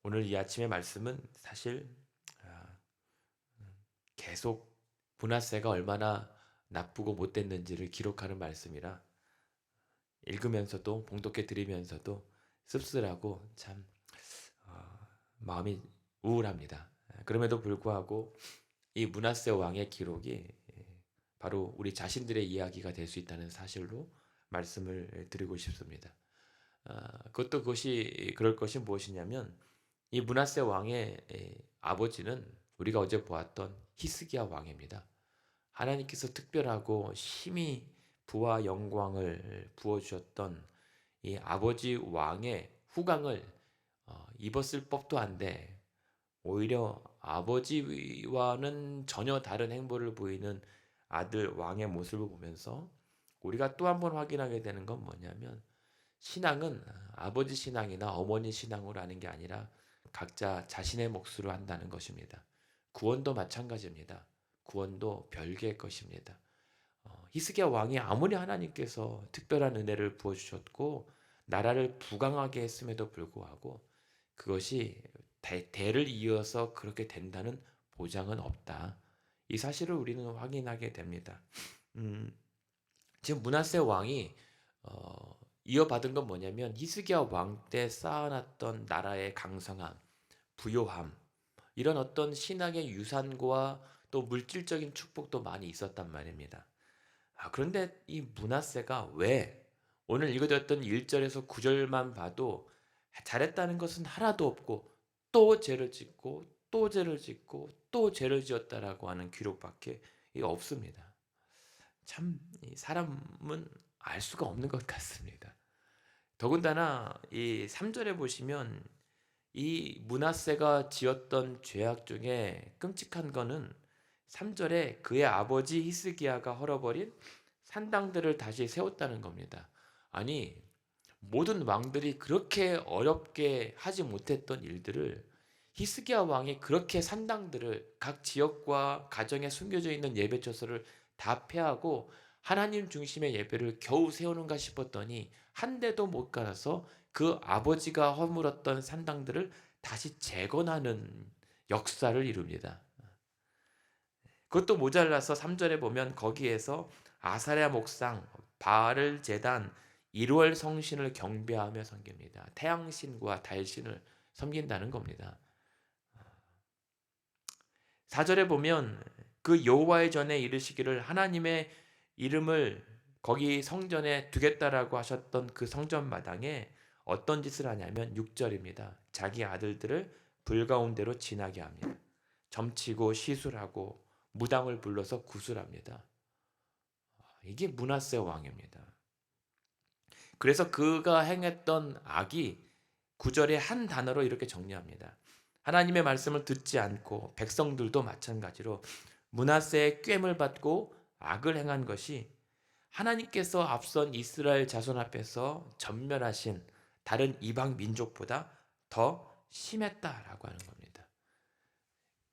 오늘 이 아침의 말씀은 사실 아, 계속 문하세가 얼마나 나쁘고 못됐는지를 기록하는 말씀이라 읽으면서도 봉독해 드리면서도 씁쓸하고 참 마음이 우울합니다. 그럼에도 불구하고 이 문하세 왕의 기록이 바로 우리 자신들의 이야기가 될 수 있다는 사실로 말씀을 드리고 싶습니다. 그것이 그럴 것이 무엇이냐면 이 므낫세 왕의 아버지는 우리가 어제 보았던 히스기야 왕입니다. 하나님께서 특별하고 심히 부와 영광을 부어주셨던 이 아버지 왕의 후광을 입었을 법도 한데 오히려 아버지와는 전혀 다른 행보를 보이는 아들 왕의 모습을 보면서 우리가 또 한 번 확인하게 되는 건 뭐냐면 신앙은 아버지 신앙이나 어머니 신앙으로 하는 게 아니라 각자 자신의 몫으로 한다는 것입니다. 구원도 마찬가지입니다. 구원도 별개의 것입니다. 히스기야 왕이 아무리 하나님께서 특별한 은혜를 부어주셨고 나라를 부강하게 했음에도 불구하고 그것이 대를 이어서 그렇게 된다는 보장은 없다. 이 사실을 우리는 확인하게 됩니다. 음, 지금 므낫세 왕이 이어받은 건 뭐냐면 히스기야 왕 때 쌓아놨던 나라의 강성함, 부요함, 이런 어떤 신앙의 유산과 또 물질적인 축복도 많이 있었단 말입니다. 그런데 이 므낫세가 왜 오늘 읽어드렸던 1절에서 9절만 봐도 잘했다는 것은 하나도 없고 또 죄를 짓고 또 죄를 짓고 또 죄를 지었다라고 하는 기록밖에 없습니다. 참 사람은 알 수가 없는 것 같습니다. 더군다나 이 3절에 보시면 이 므낫세가 지었던 죄악 중에 끔찍한 거는 3절에 그의 아버지 히스기야가 헐어버린 산당들을 다시 세웠다는 겁니다. 아니 모든 왕들이 그렇게 어렵게 하지 못했던 일들을 히스기야 왕이 그렇게 산당들을 각 지역과 가정에 숨겨져 있는 예배처소를 다 폐하고 하나님 중심의 예배를 겨우 세우는가 싶었더니 한 대도 못 갈아서 그 아버지가 허물었던 산당들을 다시 재건하는 역사를 이룹니다. 그것도 모자라서 3절에 보면 거기에서 아사랴 목상, 바알 제단, 1월 성신을 경배하며 섬깁니다. 태양신과 달신을 섬긴다는 겁니다. 4절에 보면 그 여호와의 전에 이르시기를 하나님의 이름을 거기 성전에 두겠다라고 하셨던 그 성전 마당에 어떤 짓을 하냐면 6절입니다. 자기 아들들을 불가운데로 지나게 합니다. 점치고 시술하고 무당을 불러서 구술합니다. 이게 므낫세 왕입니다. 그래서 그가 행했던 악이 9절의 한 단어로 이렇게 정리합니다. 하나님의 말씀을 듣지 않고 백성들도 마찬가지로 므낫세의 꽹을 받고 악을 행한 것이 하나님께서 앞선 이스라엘 자손 앞에서 전멸하신 다른 이방 민족보다 더 심했다라고 하는 겁니다.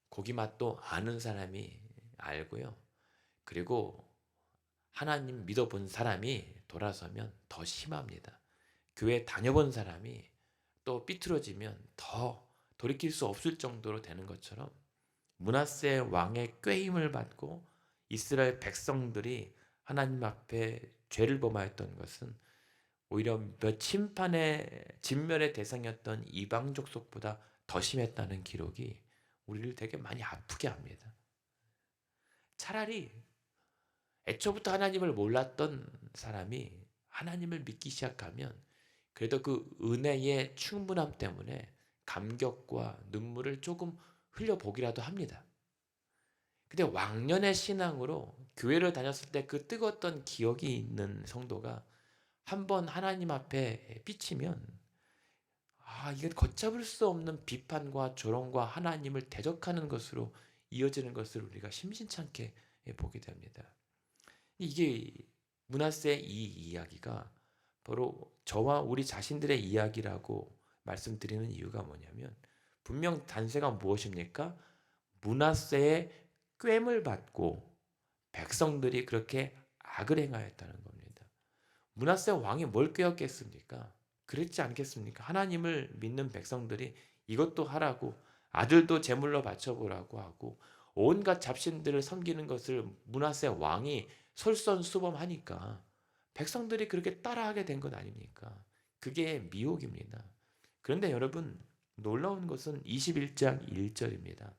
고기 맛도 아는 사람이 알고요. 그리고 하나님 믿어본 사람이 돌아서면 더 심합니다. 교회 다녀본 사람이 또 삐뚤어지면 더 돌이킬 수 없을 정도로 되는 것처럼 므낫세 왕의 꾀임을 받고 이스라엘 백성들이 하나님 앞에 죄를 범하였던 것은 오히려 몇 심판의 진멸의 대상이었던 이방 족속보다 더 심했다는 기록이 우리를 되게 많이 아프게 합니다. 차라리 애초부터 하나님을 몰랐던 사람이 하나님을 믿기 시작하면 그래도 그 은혜의 충분함 때문에 감격과 눈물을 조금 흘려보기라도 합니다. 근데 왕년의 신앙으로 교회를 다녔을 때 그 뜨거웠던 기억이 있는 성도가 한번 하나님 앞에 비치면 이게 걷잡을 수 없는 비판과 조롱과 하나님을 대적하는 것으로 이어지는 것을 우리가 심심찮게 보게 됩니다. 이게 므낫세 이 이야기가 바로 저와 우리 자신들의 이야기라고 말씀드리는 이유가 뭐냐면 분명 단서가 무엇입니까? 므낫세의 꽹을 받고 백성들이 그렇게 악을 행하였다는 겁니다. 므낫세 왕이 뭘 꾀었겠습니까? 그랬지 않겠습니까? 하나님을 믿는 백성들이 이것도 하라고, 아들도 제물로 바쳐보라고 하고 온갖 잡신들을 섬기는 것을 므낫세 왕이 솔선수범하니까 백성들이 그렇게 따라하게 된 것 아닙니까? 그게 미혹입니다. 그런데 여러분, 놀라운 것은 21장 1절입니다.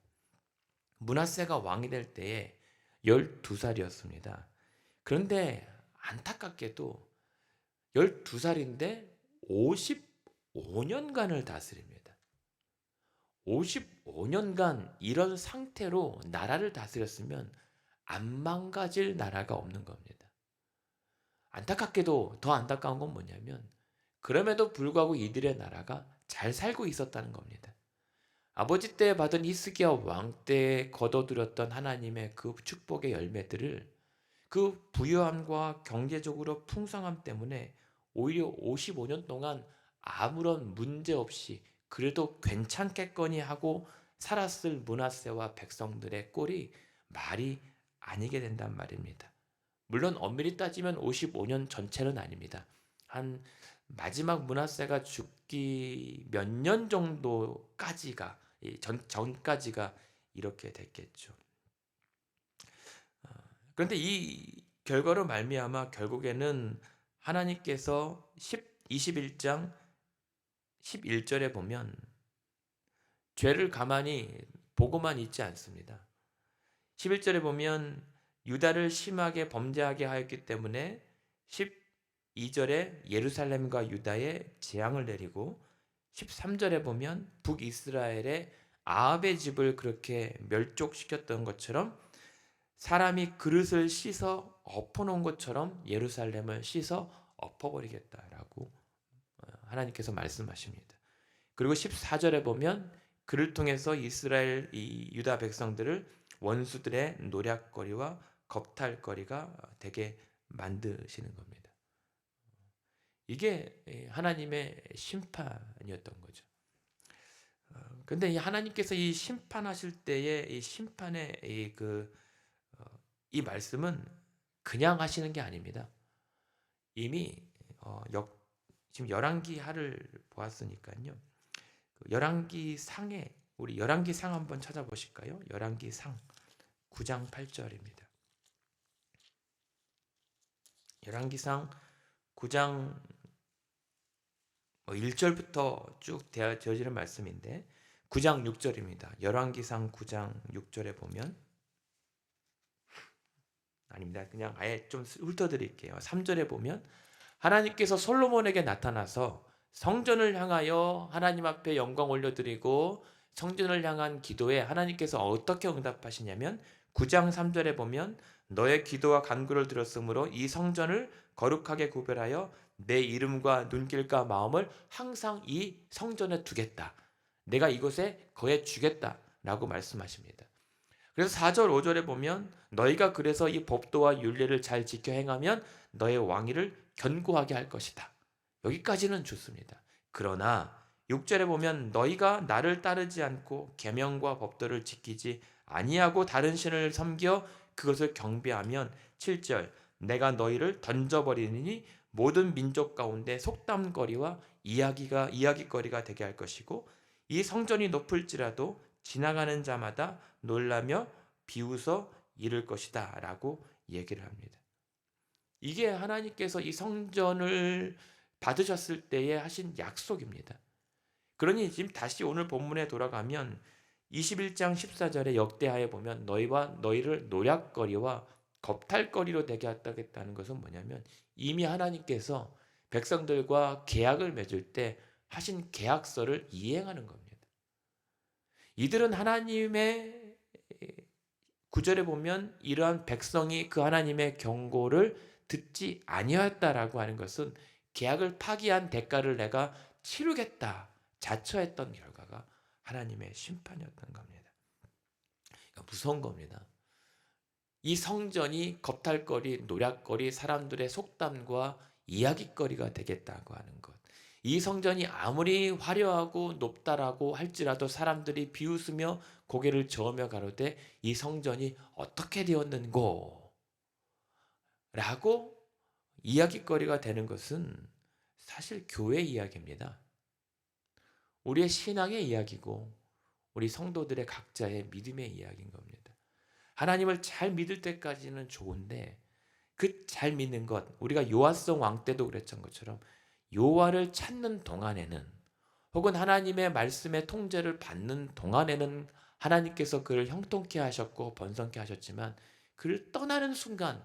므낫세가 왕이 될 때에 12살이었습니다. 그런데 안타깝게도 12살인데 55년간을 다스립니다. 55년간 이런 상태로 나라를 다스렸으면 안 망가질 나라가 없는 겁니다. 안타깝게도 더 안타까운 건 뭐냐면 그럼에도 불구하고 이들의 나라가 잘 살고 있었다는 겁니다. 아버지 때 받은 히스기야 왕 때 거둬들였던 하나님의 그 축복의 열매들을 그 부유함과 경제적으로 풍성함 때문에 오히려 55년 동안 아무런 문제 없이 그래도 괜찮겠거니 하고 살았을 므낫세와 백성들의 꼴이 말이 아니게 된단 말입니다. 물론 엄밀히 따지면 55년 전체는 아닙니다. 한 마지막 므낫세가 죽기 몇 년 정도까지가 전까지가 이렇게 됐겠죠. 그런데 이 결과로 말미암아 결국에는 하나님께서 21장 11절에 보면 죄를 가만히 보고만 있지 않습니다. 11절에 보면 유다를 심하게 범죄하게 하였기 때문에 12절에 예루살렘과 유다에 재앙을 내리고 13절에 보면 북이스라엘의 아합의 집을 그렇게 멸족시켰던 것처럼 사람이 그릇을 씻어 엎어놓은 것처럼 예루살렘을 씻어 엎어버리겠다라고 하나님께서 말씀하십니다. 그리고 14절에 보면 그를 통해서 이스라엘 이 유다 백성들을 원수들의 노략거리와 겁탈거리가 되게 만드시는 겁니다. 이게 하나님의 심판이었던 거죠. 그런데 이 하나님께서 이 심판하실 때의 이 심판의 이 말씀은 그냥 하시는 게 아닙니다. 이미 지금 열왕기 하를 보았으니까요. 열왕기 상에 우리 열왕기 상 한번 찾아보실까요? 열왕기 상 9장 8절입니다. 열왕기 상 9장 1절부터 쭉 되어지는 말씀인데 9장 6절입니다. 열왕기상 9장 6절에 보면 아닙니다. 그냥 아예 좀 훑어드릴게요. 3절에 보면 하나님께서 솔로몬에게 나타나서 성전을 향하여 하나님 앞에 영광 올려드리고 성전을 향한 기도에 하나님께서 어떻게 응답하시냐면 9장 3절에 보면 너의 기도와 간구를 들었으므로 이 성전을 거룩하게 구별하여 내 이름과 눈길과 마음을 항상 이 성전에 두겠다. 내가 이곳에 거해 주겠다 라고 말씀하십니다. 그래서 4절 5절에 보면 너희가 그래서 이 법도와 율례를 잘 지켜 행하면 너의 왕위를 견고하게 할 것이다. 여기까지는 좋습니다. 그러나 6절에 보면 너희가 나를 따르지 않고 계명과 법도를 지키지 아니하고 다른 신을 섬겨 그것을 경배하면 7절 내가 너희를 던져버리니 모든 민족 가운데 속담거리와 이야기거리가 되게 할 것이고 이 성전이 높을지라도 지나가는 자마다 놀라며 비웃어 이를 것이다 라고 얘기를 합니다. 이게 하나님께서 이 성전을 받으셨을 때에 하신 약속입니다. 그러니 지금 다시 오늘 본문에 돌아가면 21장 14절에 역대하에 보면 너희와 너희를 노략거리와 겁탈거리로 되게 하겠다는 것은 뭐냐면 이미 하나님께서 백성들과 계약을 맺을 때 하신 계약서를 이행하는 겁니다. 이들은 하나님의 구절에 보면 이러한 백성이 그 하나님의 경고를 듣지 아니하였다라고 하는 것은 계약을 파기한 대가를 내가 치르겠다 자처했던 결과가 하나님의 심판이었던 겁니다. 그러니까 무서운 겁니다. 이 성전이 겁탈거리, 노략거리, 사람들의 속담과 이야기거리가 되겠다고 하는 것. 이 성전이 아무리 화려하고 높다라고 할지라도 사람들이 비웃으며 고개를 저으며 가로되 이 성전이 어떻게 되었는고? 라고 이야기거리가 되는 것은 사실 교회 이야기입니다. 우리의 신앙의 이야기고 우리 성도들의 각자의 믿음의 이야기인 겁니다. 하나님을 잘 믿을 때까지는 좋은데 그 잘 믿는 것, 우리가 요아성 왕 때도 그랬던 것처럼 요아를 찾는 동안에는, 혹은 하나님의 말씀의 통제를 받는 동안에는 하나님께서 그를 형통케 하셨고 번성케 하셨지만, 그를 떠나는 순간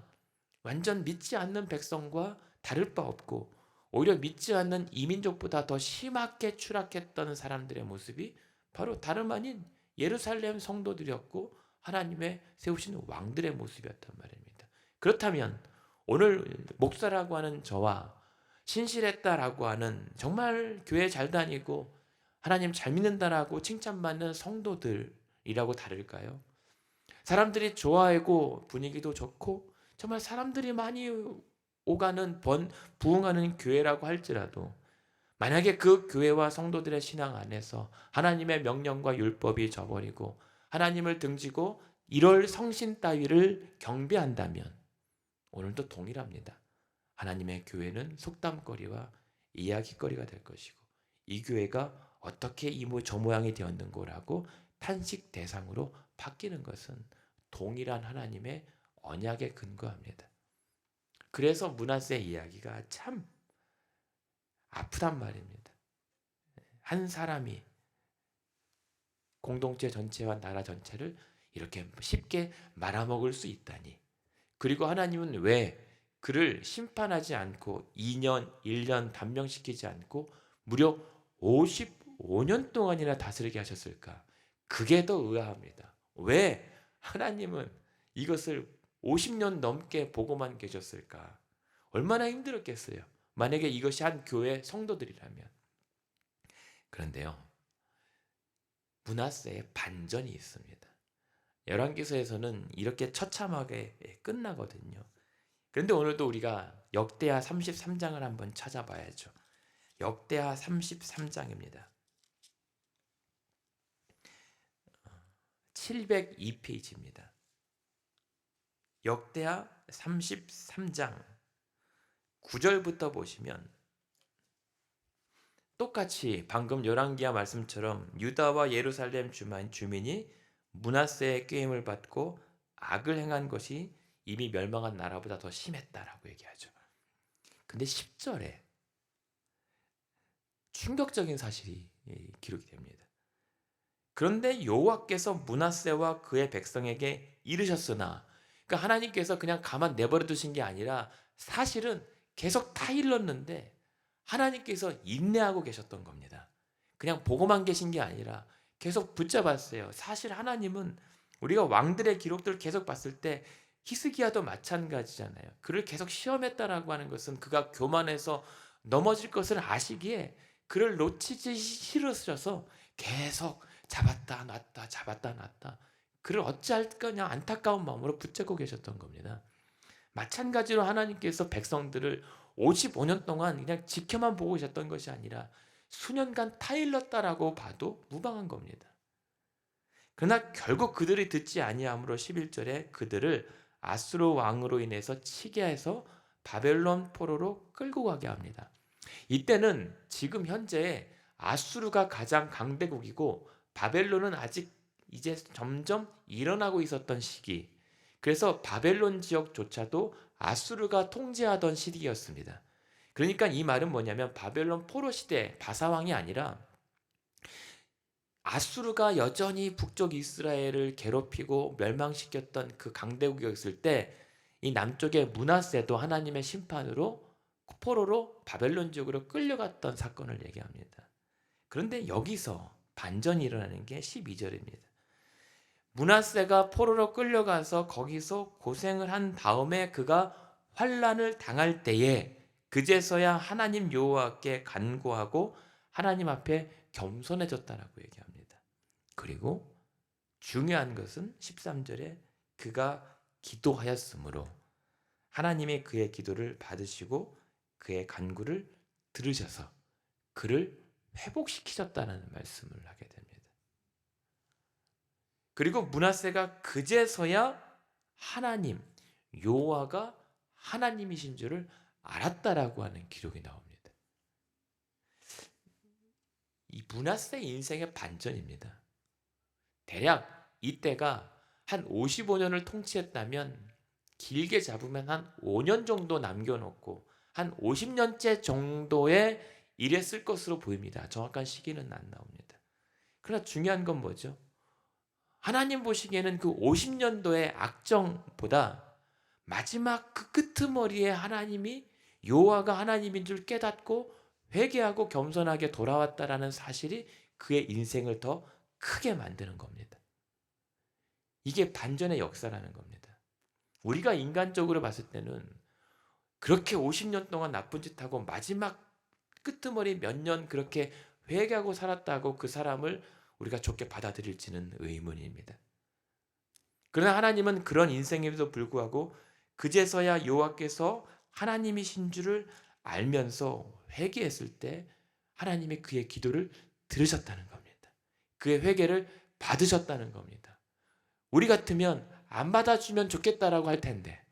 완전 믿지 않는 백성과 다를 바 없고 오히려 믿지 않는 이민족보다 더 심하게 추락했던 사람들의 모습이 바로 다름 아닌 예루살렘 성도들이었고 하나님의 세우신 왕들의 모습이었단 말입니다. 그렇다면 오늘 목사라고 하는 저와 신실했다라고 하는, 정말 교회 잘 다니고 하나님 잘 믿는다라고 칭찬받는 성도들이라고 다를까요? 사람들이 좋아하고 분위기도 좋고 정말 사람들이 많이 오가는 부흥하는 교회라고 할지라도, 만약에 그 교회와 성도들의 신앙 안에서 하나님의 명령과 율법이 저버리고 하나님을 등지고 이럴 성신 따위를 경배한다면 오늘도 동일합니다. 하나님의 교회는 속담거리와 이야기거리가 될 것이고, 이 교회가 어떻게 저 모양이 되었는고라고 탄식 대상으로 바뀌는 것은 동일한 하나님의 언약에 근거합니다. 그래서 므낫세 이야기가 참 아프단 말입니다. 한 사람이 공동체 전체와 나라 전체를 이렇게 쉽게 말아먹을 수 있다니. 그리고 하나님은 왜 그를 심판하지 않고 2년, 1년 단명시키지 않고 무려 55년 동안이나 다스리게 하셨을까? 그게 더 의아합니다. 왜 하나님은 이것을 50년 넘게 보고만 계셨을까? 얼마나 힘들었겠어요. 만약에 이것이 한 교회 성도들이라면. 그런데요, 므낫세의 반전이 있습니다. 열왕기서에서는 이렇게 처참하게 끝나거든요. 그런데 오늘도 우리가 역대하 33장을 한번 찾아봐야죠. 역대하 33장입니다. 702페이지입니다. 역대하 33장 9절부터 보시면 똑같이 방금 열왕기하 말씀처럼 유다와 예루살렘 주민이 므낫세의 꾀임을 받고 악을 행한 것이 이미 멸망한 나라보다 더 심했다라고 얘기하죠. 근데 10절에 충격적인 사실이 기록이 됩니다. 그런데 여호와께서 므낫세와 그의 백성에게 이르셨으나, 그러니까 하나님께서 그냥 가만 내버려 두신 게 아니라 사실은 계속 타일렀는데 하나님께서 인내하고 계셨던 겁니다. 그냥 보고만 계신 게 아니라 계속 붙잡았어요. 사실 하나님은 우리가 왕들의 기록들을 계속 봤을 때 히스기야도 마찬가지잖아요. 그를 계속 시험했다라고 하는 것은 그가 교만해서 넘어질 것을 아시기에 그를 놓치지 싫으셔서 계속 잡았다 놨다 잡았다 놨다, 그를 어찌할 거냐 안타까운 마음으로 붙잡고 계셨던 겁니다. 마찬가지로 하나님께서 백성들을 55년 동안 그냥 지켜만 보고 계셨던 것이 아니라 수년간 타일렀다라고 봐도 무방한 겁니다. 그러나 결국 그들이 듣지 아니함으로 11절에 그들을 아수르 왕으로 인해서 치게 해서 바벨론 포로로 끌고 가게 합니다. 이때는 지금 현재 아수르가 가장 강대국이고 바벨론은 아직 이제 점점 일어나고 있었던 시기, 그래서 바벨론 지역조차도 아수르가 통제하던 시기였습니다. 그러니까 이 말은 뭐냐면 바벨론 포로 시대 바사왕이 아니라 아수르가 여전히 북쪽 이스라엘을 괴롭히고 멸망시켰던 그 강대국이었을 때 이 남쪽의 므낫세도 하나님의 심판으로 포로로 바벨론 지역으로 끌려갔던 사건을 얘기합니다. 그런데 여기서 반전이 일어나는 게 12절입니다. 므낫세가 포로로 끌려가서 거기서 고생을 한 다음에 그가 환난을 당할 때에 그제서야 하나님 여호와께 간구하고 하나님 앞에 겸손해졌다라고 얘기합니다. 그리고 중요한 것은 13절에 그가 기도하였으므로 하나님이 그의 기도를 받으시고 그의 간구를 들으셔서 그를 회복시키셨다는 말씀을 하게 됩니다. 그리고 므낫세가 그제서야 하나님 여호와가 하나님이신 줄을 알았다라고 하는 기록이 나옵니다. 이 므낫세 인생의 반전입니다. 대략 이때가 한 55년을 통치했다면 길게 잡으면 한 5년 정도 남겨놓고 한 50년째 정도의 일했을 것으로 보입니다. 정확한 시기는 안 나옵니다. 그러나 중요한 건 뭐죠? 하나님 보시기에는 그 50년도의 악정보다 마지막 그 끄트머리에 하나님이 여호와가 하나님인 줄 깨닫고 회개하고 겸손하게 돌아왔다라는 사실이 그의 인생을 더 크게 만드는 겁니다. 이게 반전의 역사라는 겁니다. 우리가 인간적으로 봤을 때는 그렇게 50년 동안 나쁜 짓 하고 마지막 끄트머리 몇 년 그렇게 회개하고 살았다고 그 사람을 우리가 좋게 받아들일지는 의문입니다. 그러나 하나님은 그런 인생에도 불구하고 그제서야 여호와께서 하나님이신 줄을 알면서 회개했을 때 하나님이 그의 기도를 들으셨다는 겁니다. 그의 회개를 받으셨다는 겁니다. 우리 같으면 안 받아주면 좋겠다라고 할 텐데,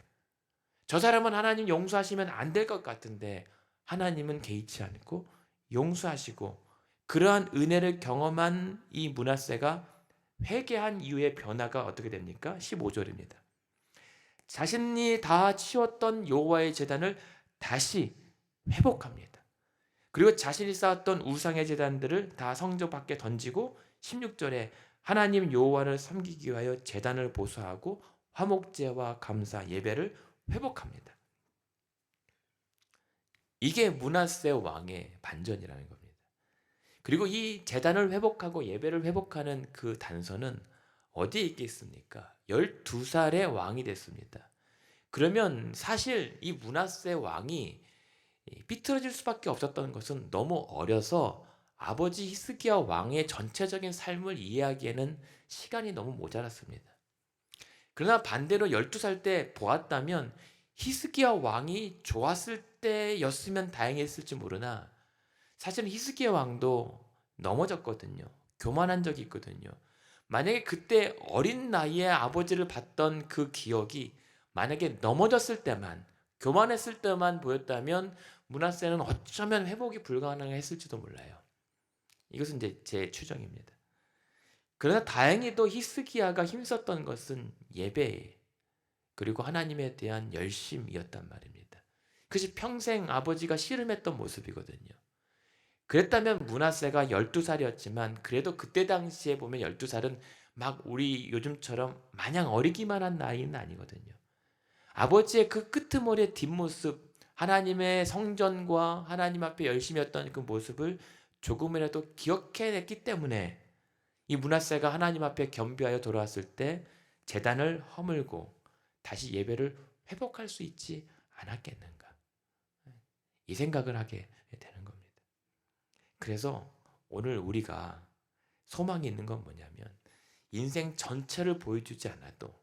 저 사람은 하나님 용서하시면 안 될 것 같은데 하나님은 개의치 않고 용서하시고, 그러한 은혜를 경험한 이 므낫세가 회개한 이후의 변화가 어떻게 됩니까? 15절입니다. 자신이 다 치웠던 여호와의 제단을 다시 회복합니다. 그리고 자신이 쌓았던 우상의 제단들을 다 성전 밖에 던지고 16절에 하나님 여호와를 섬기기 위하여 제단을 보수하고 화목제와 감사 예배를 회복합니다. 이게 므낫세 왕의 반전이라는 겁니다. 그리고 이 제단을 회복하고 예배를 회복하는 그 단서는 어디에 있겠습니까? 12살의 왕이 됐습니다. 그러면 사실 이 므낫세 왕이 삐뚤어질 수밖에 없었던 것은 너무 어려서 아버지 히스기야 왕의 전체적인 삶을 이해하기에는 시간이 너무 모자랐습니다. 그러나 반대로 12살 때 보았다면 히스기야 왕이 좋았을 때였으면 다행했을지 모르나, 사실은 히스기야 왕도 넘어졌거든요. 교만한 적이 있거든요. 만약에 그때 어린 나이에 아버지를 봤던 그 기억이 만약에 넘어졌을 때만, 교만했을 때만 보였다면 므낫세는 어쩌면 회복이 불가능했을지도 몰라요. 이것은 이제 제 추정입니다. 그러나 다행히도 히스기야가 힘썼던 것은 예배 그리고 하나님에 대한 열심이었단 말입니다. 그것이 평생 아버지가 씨름했던 모습이거든요. 그랬다면 므낫세가 12살이었지만 그래도 그때 당시에 보면 12살은 막 우리 요즘처럼 마냥 어리기만 한 나이는 아니거든요. 아버지의 그 끄트머리의 뒷모습, 하나님의 성전과 하나님 앞에 열심히 했던 그 모습을 조금이라도 기억해냈기 때문에 이 므낫세가 하나님 앞에 겸비하여 돌아왔을 때 제단을 허물고 다시 예배를 회복할 수 있지 않았겠는가, 이 생각을 하게 되는 겁니다. 그래서 오늘 우리가 소망이 있는 건 뭐냐면, 인생 전체를 보여주지 않아도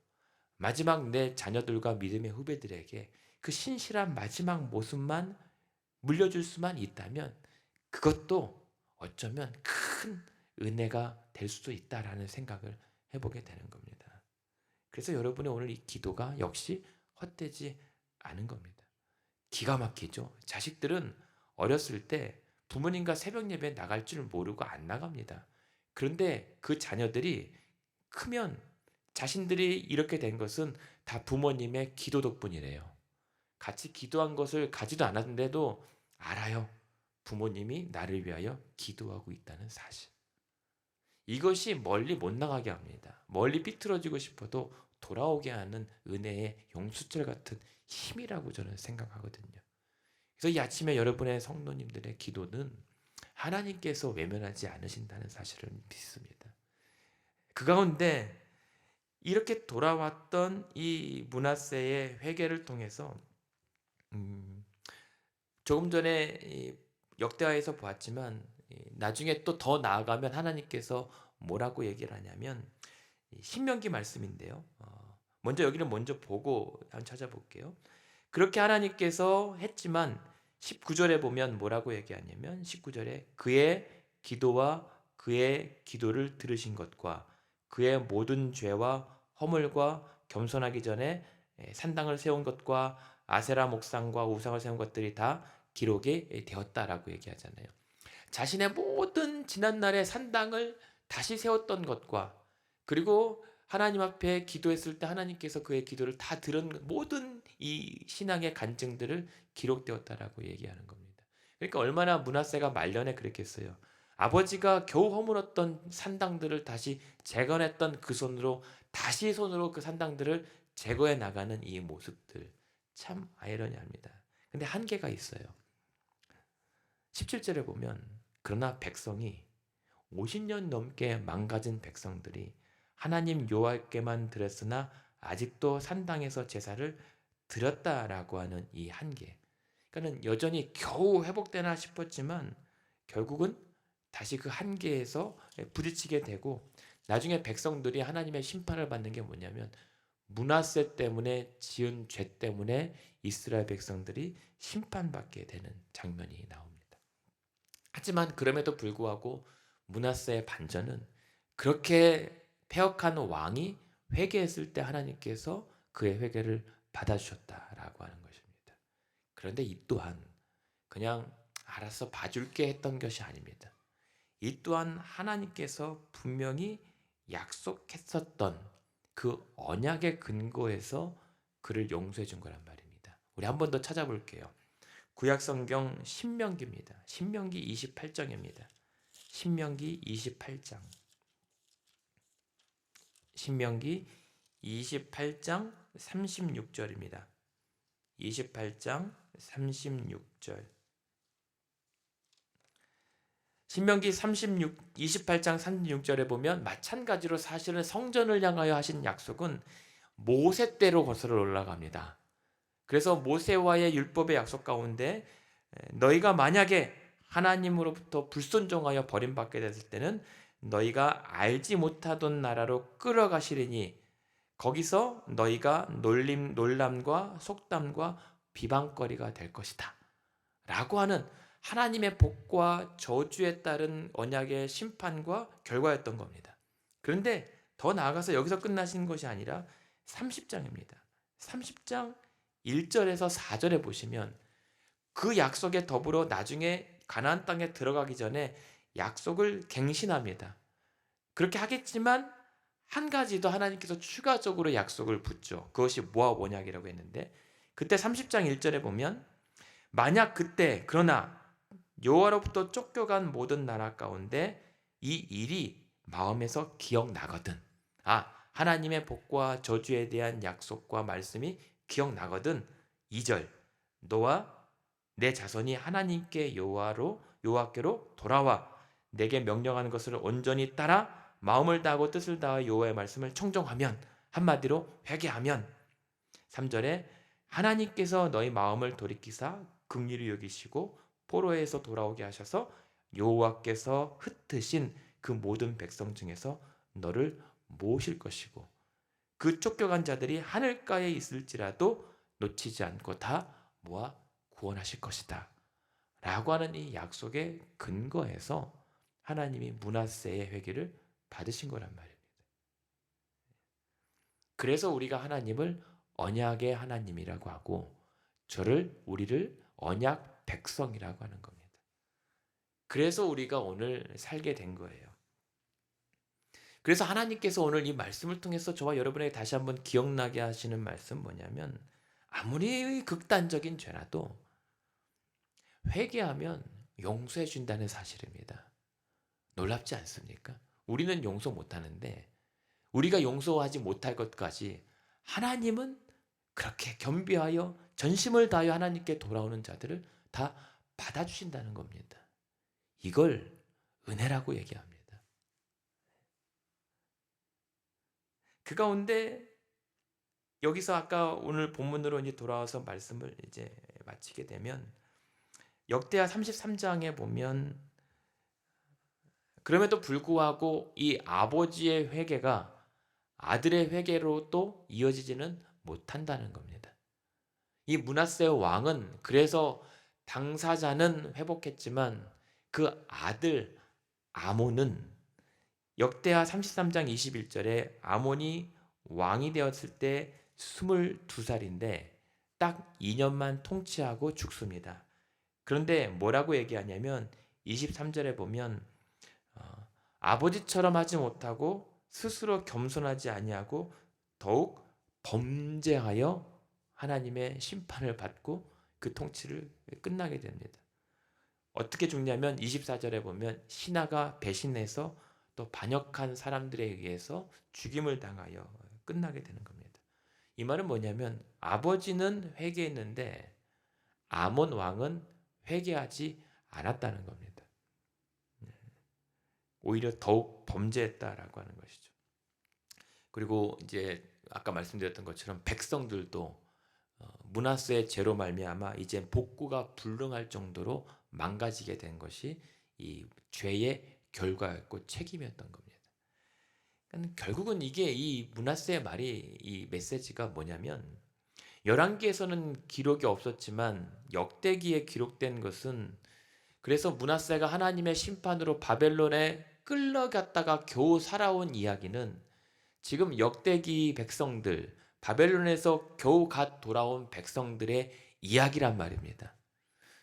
마지막 내 자녀들과 믿음의 후배들에게 그 신실한 마지막 모습만 물려줄 수만 있다면 그것도 어쩌면 큰 은혜가 될 수도 있다라는 생각을 해보게 되는 겁니다. 그래서 여러분의 오늘 이 기도가 역시 헛되지 않은 겁니다. 기가 막히죠. 자식들은 어렸을 때 부모님과 새벽 예배에 나갈 줄 모르고 안 나갑니다. 그런데 그 자녀들이 크면 자신들이 이렇게 된 것은 다 부모님의 기도 덕분이래요. 같이 기도한 것을 가지도 않았는데도 알아요. 부모님이 나를 위하여 기도하고 있다는 사실. 이것이 멀리 못 나가게 합니다. 멀리 삐뚤어지고 싶어도 돌아오게 하는 은혜의 용수철 같은 힘이라고 저는 생각하거든요. 그래서 이 아침에 여러분의 성도님들의 기도는 하나님께서 외면하지 않으신다는 사실을 믿습니다. 그 가운데 이렇게 돌아왔던 이 므낫세의 회개를 통해서 조금 전에 역대하에서 보았지만 나중에 또 더 나아가면 하나님께서 뭐라고 얘기를 하냐면 신명기 말씀인데요. 먼저 여기를 먼저 보고 한번 찾아볼게요. 그렇게 하나님께서 했지만 19절에 보면 뭐라고 얘기하냐면 19절에 그의 기도와 그의 기도를 들으신 것과 그의 모든 죄와 허물과 겸손하기 전에 산당을 세운 것과 아세라 목상과 우상을 세운 것들이 다 기록이 되었다라고 얘기하잖아요. 자신의 모든 지난날의 산당을 다시 세웠던 것과 그리고 하나님 앞에 기도했을 때 하나님께서 그의 기도를 다 들은 모든 이 신앙의 간증들을 기록되었다라고 얘기하는 겁니다. 그러니까 얼마나 므낫세가 말년에 그랬겠어요. 아버지가 겨우 허물었던 산당들을 다시 재건했던 그 손으로 다시 손으로 그 산당들을 제거해 나가는 이 모습들 참 아이러니합니다. 근데 한계가 있어요. 17절에 보면 그러나 백성이 50년 넘게 망가진 백성들이 하나님 여호와께만 드렸으나 아직도 산당에서 제사를 드렸다라고 하는 이 한계. 그러니까는 여전히 겨우 회복되나 싶었지만 결국은 다시 그 한계에서 부딪히게 되고 나중에 백성들이 하나님의 심판을 받는 게 뭐냐면 므낫세 때문에 지은 죄 때문에 이스라엘 백성들이 심판받게 되는 장면이 나옵니다. 하지만 그럼에도 불구하고 므낫세의 반전은 그렇게 패역한 왕이 회개했을 때 하나님께서 그의 회개를 받아주셨다라고 하는 것입니다. 그런데 이 또한 그냥 알아서 봐줄게 했던 것이 아닙니다. 이 또한 하나님께서 분명히 약속했었던 그 언약의 근거에서 그를 용서해 준 거란 말입니다. 우리 한 번 더 찾아볼게요. 구약성경 신명기입니다. 신명기 28장입니다. 신명기 28장. 신명기 28장 36절입니다. 28장 36절. 신명기 28장 36절에 보면 마찬가지로 사실은 성전을 향하여 하신 약속은 모세 때로 거슬러 올라갑니다. 그래서 모세와의 율법의 약속 가운데 너희가 만약에 하나님으로부터 불순종하여 버림받게 됐을 때는 너희가 알지 못하던 나라로 끌어가시리니 거기서 너희가 놀람과 속담과 비방거리가 될 것이다 라고 하는 하나님의 복과 저주에 따른 언약의 심판과 결과였던 겁니다. 그런데 더 나아가서 여기서 끝나신 것이 아니라 30장입니다. 30장 1절에서 4절에 보시면 그 약속에 더불어 나중에 가나안 땅에 들어가기 전에 약속을 갱신합니다. 그렇게 하겠지만 한 가지 더 하나님께서 추가적으로 약속을 붙죠. 그것이 모압 언약이라고 했는데 그때 30장 1절에 보면 만약 그때 그러나 여호와로부터 쫓겨간 모든 나라 가운데 이 일이 마음에서 기억나거든. 하나님의 복과 저주에 대한 약속과 말씀이 기억나거든. 2절 너와 내 자손이 하나님께 여호와께로 돌아와 내게 명령하는 것을 온전히 따라 마음을 다하고 뜻을 다하여 여호와의 말씀을 청종하면 한마디로 회개하면 3절에 하나님께서 너희 마음을 돌이키사 긍휼히 여기시고 포로에서 돌아오게 하셔서 여호와께서 흩으신 그 모든 백성 중에서 너를 모으실 것이고 그 쫓겨간 자들이 하늘가에 있을지라도 놓치지 않고 다 모아 구원하실 것이다 라고 하는 이 약속의 근거에서 하나님이 므낫세의 회개를 받으신 거란 말입니다. 그래서 우리가 하나님을 언약의 하나님이라고 하고 우리를 언약 백성이라고 하는 겁니다. 그래서 우리가 오늘 살게 된 거예요. 그래서 하나님께서 오늘 이 말씀을 통해서 저와 여러분에게 다시 한번 기억나게 하시는 말씀 뭐냐면 아무리 극단적인 죄라도 회개하면 용서해 준다는 사실입니다. 놀랍지 않습니까? 우리는 용서 못하는데 우리가 용서하지 못할 것까지 하나님은 그렇게 겸비하여 전심을 다하여 하나님께 돌아오는 자들을 다 받아주신다는 겁니다. 이걸 은혜라고 얘기합니다. 그 가운데 여기서 아까 오늘 본문으로 이제 돌아와서 말씀을 이제 마치게 되면 역대하 33장에 보면 그럼에도 불구하고 이 아버지의 회개가 아들의 회개로 또 이어지지는 못한다는 겁니다. 이 므낫세 왕은 그래서 당사자는 회복했지만 그 아들 아몬은 역대하 33장 21절에 아몬이 왕이 되었을 때 22살인데 딱 2년만 통치하고 죽습니다. 그런데 뭐라고 얘기하냐면 23절에 보면 아버지처럼 하지 못하고 스스로 겸손하지 아니하고 더욱 범죄하여 하나님의 심판을 받고 그 통치를 끝나게 됩니다. 어떻게 죽냐면 24절에 보면 신하가 배신해서 또 반역한 사람들에 의해서 죽임을 당하여 끝나게 되는 겁니다. 이 말은 뭐냐면 아버지는 회개했는데 아몬 왕은 회개하지 않았다는 겁니다. 오히려 더욱 범죄했다라고 하는 것이죠. 그리고 이제 아까 말씀드렸던 것처럼 백성들도 므낫세의 죄로 말미암아 이제 복구가 불능할 정도로 망가지게 된 것이 이 죄의 결과였고 책임이었던 겁니다. 그러니까 결국은 이게 이 므낫세의 말이 이 메시지가 뭐냐면 열왕기에서는 기록이 없었지만 역대기에 기록된 것은 그래서 므낫세가 하나님의 심판으로 바벨론에 끌려갔다가 겨우 살아온 이야기는 지금 역대기 백성들 바벨론에서 겨우 갓 돌아온 백성들의 이야기란 말입니다.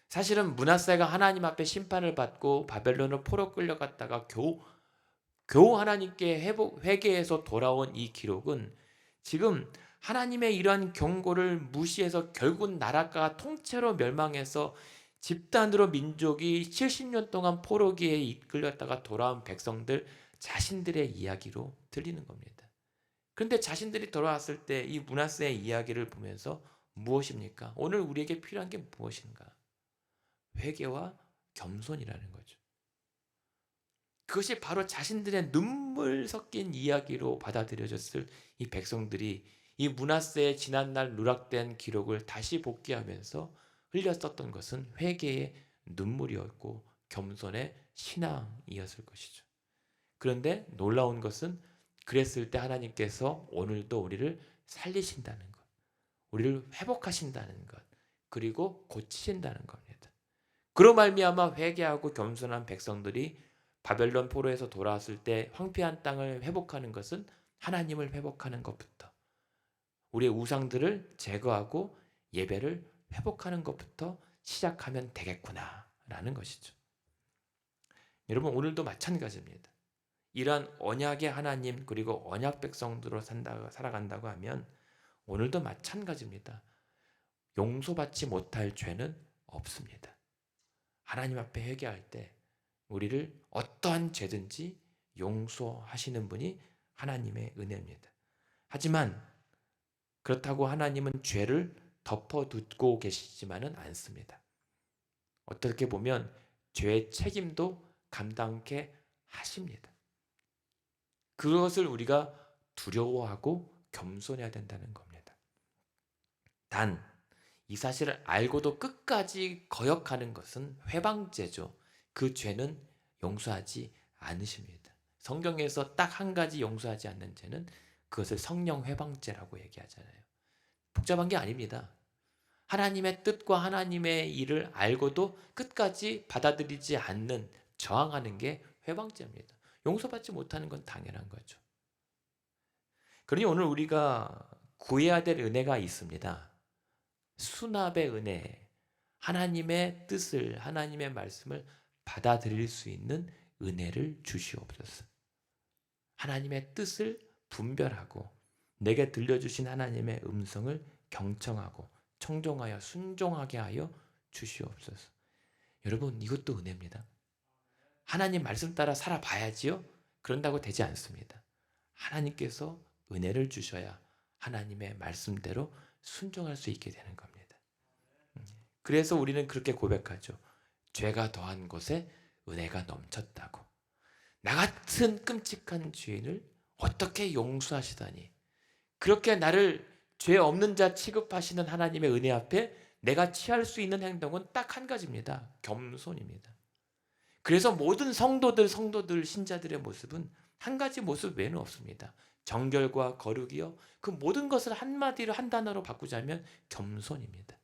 사실은 므낫세가 하나님 앞에 심판을 받고 바벨론을 포로 끌려갔다가 겨우 하나님께 회개해서 돌아온 이 기록은 지금 하나님의 이러한 경고를 무시해서 결국 나라가 통째로 멸망해서 집단으로 민족이 70년 동안 포로기에 이끌렸다가 돌아온 백성들 자신들의 이야기로 들리는 겁니다. 그런데 자신들이 돌아왔을 때 이 므낫세의 이야기를 보면서 무엇입니까? 오늘 우리에게 필요한 게 무엇인가? 회개와 겸손이라는 거죠. 그것이 바로 자신들의 눈물 섞인 이야기로 받아들여졌을 이 백성들이 이 므낫세의 지난날 누락된 기록을 다시 복귀하면서 흘렸었던 것은 회개의 눈물이었고 겸손의 신앙이었을 것이죠. 그런데 놀라운 것은 그랬을 때 하나님께서 오늘도 우리를 살리신다는 것, 우리를 회복하신다는 것, 그리고 고치신다는 겁니다. 그로 말미암아 회개하고 겸손한 백성들이 바벨론 포로에서 돌아왔을 때 황폐한 땅을 회복하는 것은 하나님을 회복하는 것부터 우리의 우상들을 제거하고 예배를 회복하는 것부터 시작하면 되겠구나라는 것이죠. 여러분 오늘도 마찬가지입니다. 이러한 언약의 하나님 그리고 언약 백성들로 살아간다고 하면 오늘도 마찬가지입니다. 용서받지 못할 죄는 없습니다. 하나님 앞에 회개할 때 우리를 어떠한 죄든지 용서하시는 분이 하나님의 은혜입니다. 하지만 그렇다고 하나님은 죄를 덮어두고 계시지만은 않습니다. 어떻게 보면 죄의 책임도 감당케 하십니다. 그것을 우리가 두려워하고 겸손해야 된다는 겁니다. 단, 이 사실을 알고도 끝까지 거역하는 것은 회방죄죠. 그 죄는 용서하지 않으십니다. 성경에서 딱 한 가지 용서하지 않는 죄는 그것을 성령 회방죄라고 얘기하잖아요. 복잡한 게 아닙니다. 하나님의 뜻과 하나님의 일을 알고도 끝까지 받아들이지 않는, 저항하는 게 회방죄입니다. 용서받지 못하는 건 당연한 거죠. 그러니 오늘 우리가 구해야 될 은혜가 있습니다. 수납의 은혜, 하나님의 뜻을, 하나님의 말씀을 받아들일 수 있는 은혜를 주시옵소서. 하나님의 뜻을 분별하고 내게 들려주신 하나님의 음성을 경청하고 청종하여 순종하게 하여 주시옵소서. 여러분 이것도 은혜입니다. 하나님 말씀 따라 살아봐야지요? 그런다고 되지 않습니다. 하나님께서 은혜를 주셔야 하나님의 말씀대로 순종할 수 있게 되는 겁니다. 그래서 우리는 그렇게 고백하죠. 죄가 더한 곳에 은혜가 넘쳤다고. 나 같은 끔찍한 죄인을 어떻게 용서하시다니. 그렇게 나를 죄 없는 자 취급하시는 하나님의 은혜 앞에 내가 취할 수 있는 행동은 딱 한 가지입니다. 겸손입니다. 그래서 모든 성도들, 신자들의 모습은 한 가지 모습 외에는 없습니다. 정결과 거룩이요. 그 모든 것을 한마디로 한 단어로 바꾸자면 겸손입니다.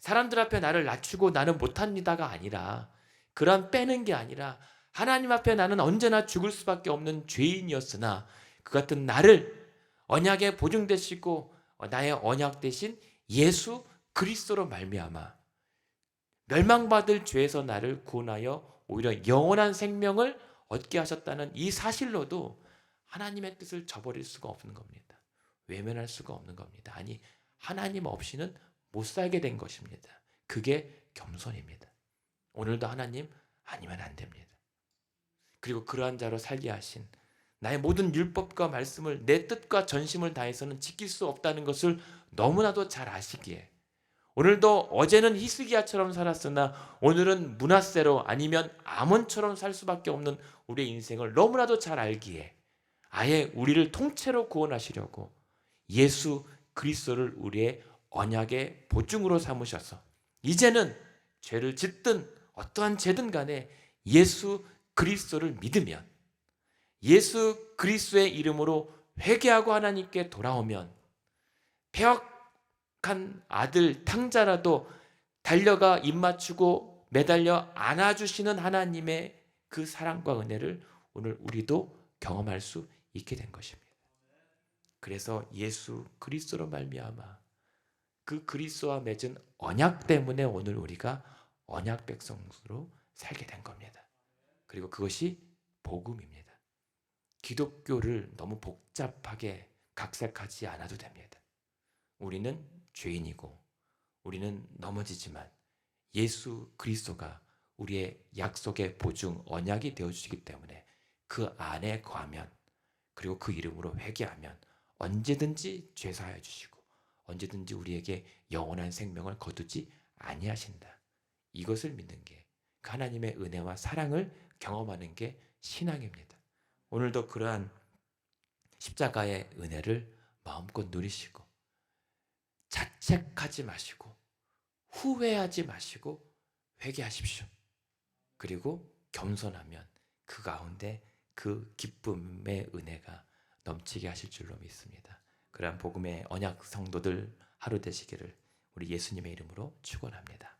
사람들 앞에 나를 낮추고 나는 못합니다가 아니라, 그런 빼는 게 아니라 하나님 앞에 나는 언제나 죽을 수밖에 없는 죄인이었으나 그 같은 나를 언약에 보증되시고 나의 언약 대신 예수 그리스도로 말미암아 멸망받을 죄에서 나를 구원하여 오히려 영원한 생명을 얻게 하셨다는 이 사실로도 하나님의 뜻을 저버릴 수가 없는 겁니다. 외면할 수가 없는 겁니다. 아니, 하나님 없이는 못 살게 된 것입니다. 그게 겸손입니다. 오늘도 하나님 아니면 안 됩니다. 그리고 그러한 자로 살게 하신 나의 모든 율법과 말씀을 내 뜻과 전심을 다해서는 지킬 수 없다는 것을 너무나도 잘 아시기에 오늘도 어제는 히스기야처럼 살았으나 오늘은 므낫세로 아니면 아몬처럼 살 수밖에 없는 우리의 인생을 너무나도 잘 알기에 아예 우리를 통째로 구원하시려고 예수 그리스도를 우리의 언약의 보증으로 삼으셔서 이제는 죄를 짓든 어떠한 죄든 간에 예수 그리스도를 믿으면 예수 그리스도의 이름으로 회개하고 하나님께 돌아오면 폐역한 아들 탕자라도 달려가 입맞추고 매달려 안아주시는 하나님의 그 사랑과 은혜를 오늘 우리도 경험할 수 있게 된 것입니다. 그래서 예수 그리스도로 말미암아 그 그리스도와 맺은 언약 때문에 오늘 우리가 언약 백성으로 살게 된 겁니다. 그리고 그것이 복음입니다. 기독교를 너무 복잡하게 각색하지 않아도 됩니다. 우리는 죄인이고 우리는 넘어지지만 예수 그리스도가 우리의 약속의 보증 언약이 되어주시기 때문에 그 안에 거하면 그리고 그 이름으로 회개하면 언제든지 죄사하여 주시고 언제든지 우리에게 영원한 생명을 거두지 아니하신다. 이것을 믿는 게 하나님의 은혜와 사랑을 경험하는 게 신앙입니다. 오늘도 그러한 십자가의 은혜를 마음껏 누리시고 자책하지 마시고 후회하지 마시고 회개하십시오. 그리고 겸손하면 그 가운데 그 기쁨의 은혜가 넘치게 하실 줄로 믿습니다. 그러한 복음의 언약 성도들 하루 되시기를 우리 예수님의 이름으로 축원합니다.